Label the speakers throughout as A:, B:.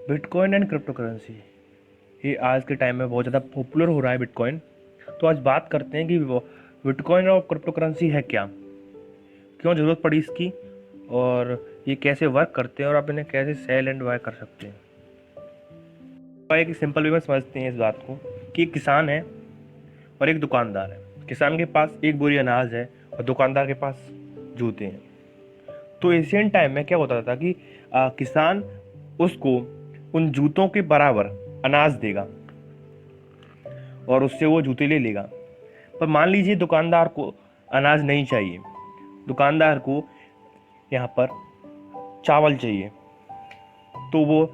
A: Bitcoin and crypto currency ये आज के टाइम में बहुत ज़्यादा पॉपुलर हो रहा है बिटकॉइन। तो आज बात करते हैं कि वो बिटकॉइन और क्रिप्टो करेंसी है क्या, क्यों ज़रूरत पड़ी इसकी, और ये कैसे वर्क करते हैं और आप इन्हें कैसे सेल एंड बाय कर सकते हैं। तो एक सिंपल वे में समझते हैं इस बात को कि एक किसान है और एक दुकानदार है। किसान के पास एक बोरी अनाज है और दुकानदार के पास जूते हैं। तो एशियन टाइम में क्या होता था कि किसान उसको उन जूतों के बराबर अनाज देगा और उससे वो जूते ले लेगा। पर मान लीजिए दुकानदार को अनाज नहीं चाहिए, दुकानदार को यहाँ पर चावल चाहिए। तो वो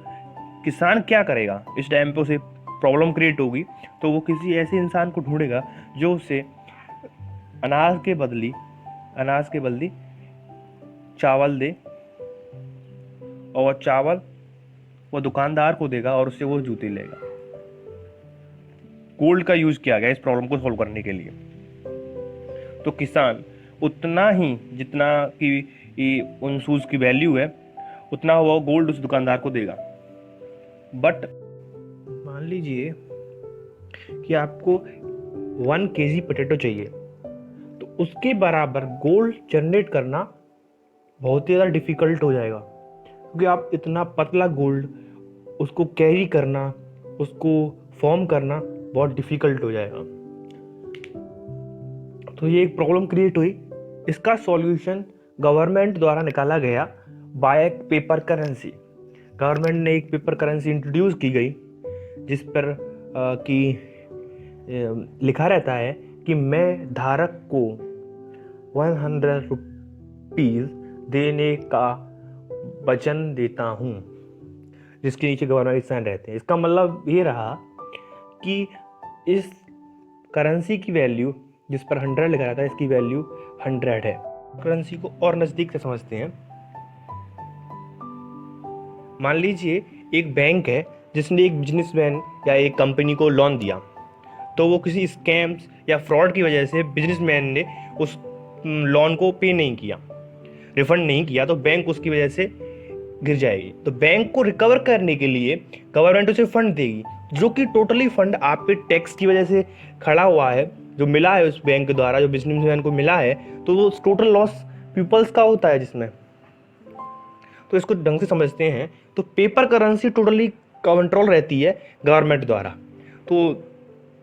A: किसान क्या करेगा, इस टाइम पे उसे प्रॉब्लम क्रिएट होगी। तो वो किसी ऐसे इंसान को ढूंढेगा जो उसे अनाज के बदली चावल दे, और चावल वो दुकानदार को देगा और उससे वो जूते लेगा। गोल्ड का यूज किया गया इस प्रॉब्लम को सॉल्व करने के लिए। तो किसान उतना ही जितना कि उन शूज की वैल्यू है उतना वो गोल्ड उस दुकानदार को देगा। बट मान लीजिए कि आपको 1 kg पोटैटो चाहिए, तो उसके बराबर गोल्ड जनरेट करना बहुत ही ज़्यादा डिफिकल्ट हो जाएगा, क्योंकि आप इतना पतला गोल्ड उसको कैरी करना, उसको फॉर्म करना बहुत डिफिकल्ट हो जाएगा। तो ये एक प्रॉब्लम क्रिएट हुई। इसका सॉल्यूशन गवर्नमेंट द्वारा निकाला गया बाय पेपर करेंसी। गवर्नमेंट ने एक पेपर करेंसी इंट्रोड्यूस की गई जिस पर लिखा रहता है कि मैं धारक को 100 रुपीज़ देने का वचन देता हूँ, जिसके नीचे गवर्नमेंट साइन रहते हैं। इसका मतलब ये रहा कि इस करेंसी की वैल्यू जिस पर 100 लिखा रहता है, इसकी वैल्यू 100 है। करेंसी को और नज़दीक से समझते हैं। मान लीजिए एक बैंक है जिसने एक बिजनेसमैन या एक कंपनी को लोन दिया, तो वो किसी स्कैम्स या फ्रॉड की वजह से बिजनेसमैन ने उस लोन को पे नहीं किया, रिफंड नहीं किया, तो बैंक उसकी वजह से गिर जाएगी। तो बैंक को रिकवर करने के लिए गवर्नमेंट उसे फंड देगी, जो कि टोटली फंड आपके टैक्स की वजह से खड़ा हुआ है, जो मिला है उस बैंक द्वारा, जो बिजनेसमैन को मिला है। तो वो टोटल लॉस पीपल्स का होता है जिसमें। तो इसको ढंग से समझते हैं तो पेपर करेंसी टोटली कंट्रोल रहती है गवर्नमेंट द्वारा। तो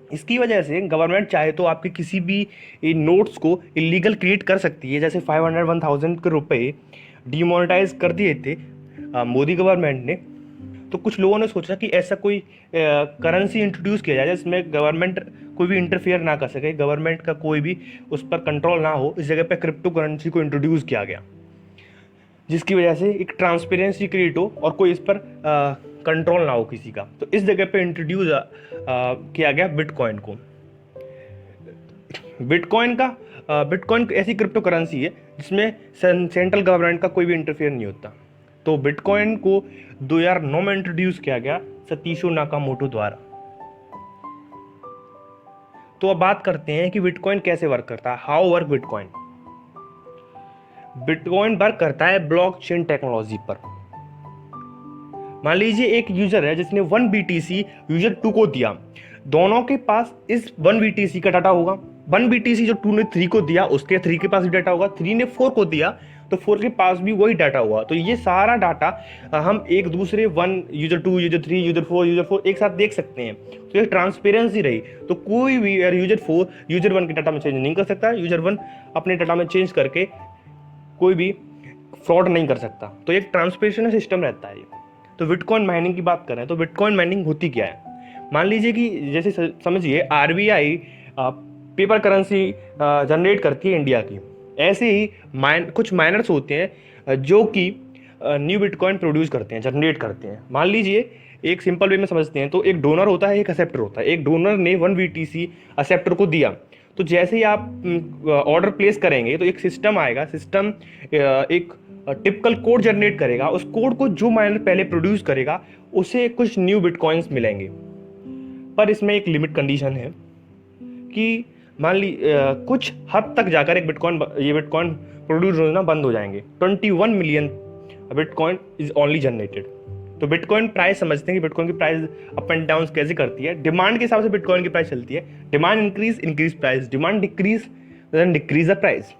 A: इसकी वजह से गवर्नमेंट चाहे तो आपके किसी भी नोट्स को इलीगल क्रिएट कर सकती है। जैसे 500-1000 के रुपए डिमोनेटाइज कर दिए थे मोदी गवर्नमेंट ने। तो कुछ लोगों ने सोचा कि ऐसा कोई करेंसी इंट्रोड्यूस किया जाए जिसमें गवर्नमेंट कोई भी इंटरफेयर ना कर सके, गवर्नमेंट का कोई भी उस पर कंट्रोल ना हो। इस जगह पे क्रिप्टो करेंसी को इंट्रोड्यूस किया गया, जिसकी वजह से एक ट्रांसपेरेंसी क्रिएट हो और कोई इस पर कंट्रोल ना हो किसी का। तो इस जगह पे इंट्रोड्यूस किया गया बिटकॉइन को। बिटकॉइन ऐसी क्रिप्टो करेंसी है जिसमें सेंट्रल गवर्नमेंट का कोई भी इंटरफेयर नहीं होता। तो बिटकॉइन को 2009 में इंट्रोड्यूस किया गया सतीशो नाकामोटो द्वारा। तो अब बात करते हैं कि बिटकॉइन कैसे वर्क करता है, how work bitcoin. Bitcoin work करता है ब्लॉकचेन टेक्नोलॉजी पर। मान लीजिए एक यूजर है जिसने 1 BTC यूजर 2 को दिया, दोनों के पास इस 1 BTC का डाटा होगा। 1 BTC जो 2 ने 3 को दिया, उसके 3 के पास भी डाटा होगा। 3 ने 4 को दिया तो 4 के पास भी वही डाटा हुआ। तो ये सारा डाटा हम एक दूसरे 1 यूजर 2 यूजर 3 यूजर 4 एक साथ देख सकते हैं। तो ये ट्रांसपेरेंसी रही। तो कोई भी यूजर 4 यूजर 1 के डाटा में चेंज नहीं कर सकता, यूजर 1 अपने डाटा में चेंज करके कोई भी फ्रॉड नहीं कर सकता। तो एक ट्रांसपेरेंसी सिस्टम रहता है। तो बिटकॉइन माइनिंग की बात करें तो बिटकॉइन माइनिंग होती क्या है। मान लीजिए कि जैसे समझिए RBI पेपर करेंसी जनरेट करती है इंडिया की। ऐसे ही कुछ माइनर्स होते हैं जो कि न्यू बिटकॉइन प्रोड्यूस करते हैं, जनरेट करते हैं। मान लीजिए एक सिंपल वे में समझते हैं तो एक डोनर होता है, एक एक्सेप्टर होता है। एक डोनर ने 1 BTC एक्सेप्टर को दिया, तो जैसे ही आप ऑर्डर प्लेस करेंगे तो एक सिस्टम आएगा। सिस्टम एक टिपिकल कोड जनरेट करेगा। उस कोड को जो माइनर पहले प्रोड्यूस करेगा उसे कुछ न्यू बिटकॉइंस मिलेंगे। पर इसमें एक लिमिट कंडीशन है कि मान ली कुछ हद तक जाकर ये बिटकॉइन प्रोड्यूस होना बंद हो जाएंगे। 21 million bitcoin is only generated. तो बिटकॉइन प्राइस समझते हैं कि बिटकॉइन की प्राइस अप एंड डाउन कैसे करती है। डिमांड के हिसाब से बिटकॉइन की प्राइस चलती है। Demand increase price, demand decrease the price.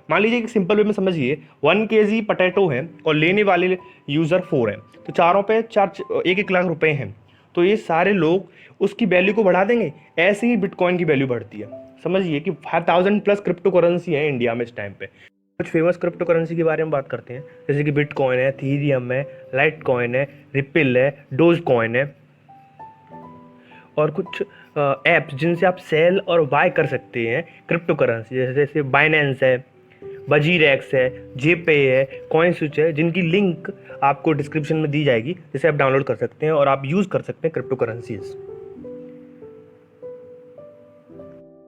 A: मान लीजिए एक सिंपल वे में समझिए, 1 kg पटेटो है और लेने वाले यूज़र 4 हैं, तो चारों पे 1-1 लाख रुपए हैं, तो ये सारे लोग उसकी वैल्यू को बढ़ा देंगे। ऐसे ही बिटकॉइन की वैल्यू बढ़ती है। समझिए कि 5000 प्लस क्रिप्टो करेंसी है इंडिया में इस टाइम पे। कुछ फेमस क्रिप्टो करेंसी के बारे में बात करते हैं, जैसे कि बिटकॉइन है, थीरियम है, लाइट कॉइन है, रिपिल है, डोज कॉइन है, और कुछ ऐप्स जिनसे आप सेल और बाय कर सकते हैं क्रिप्टो करेंसी, जैसे बाइनेंस है, बजीरेक्स है, जेपे है, कॉइन स्विच है, जिनकी लिंक आपको डिस्क्रिप्शन में दी जाएगी, जिसे आप डाउनलोड कर सकते हैं और आप यूज़ कर सकते हैं crypto currencies.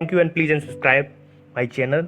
A: Thank you and please and subscribe my channel.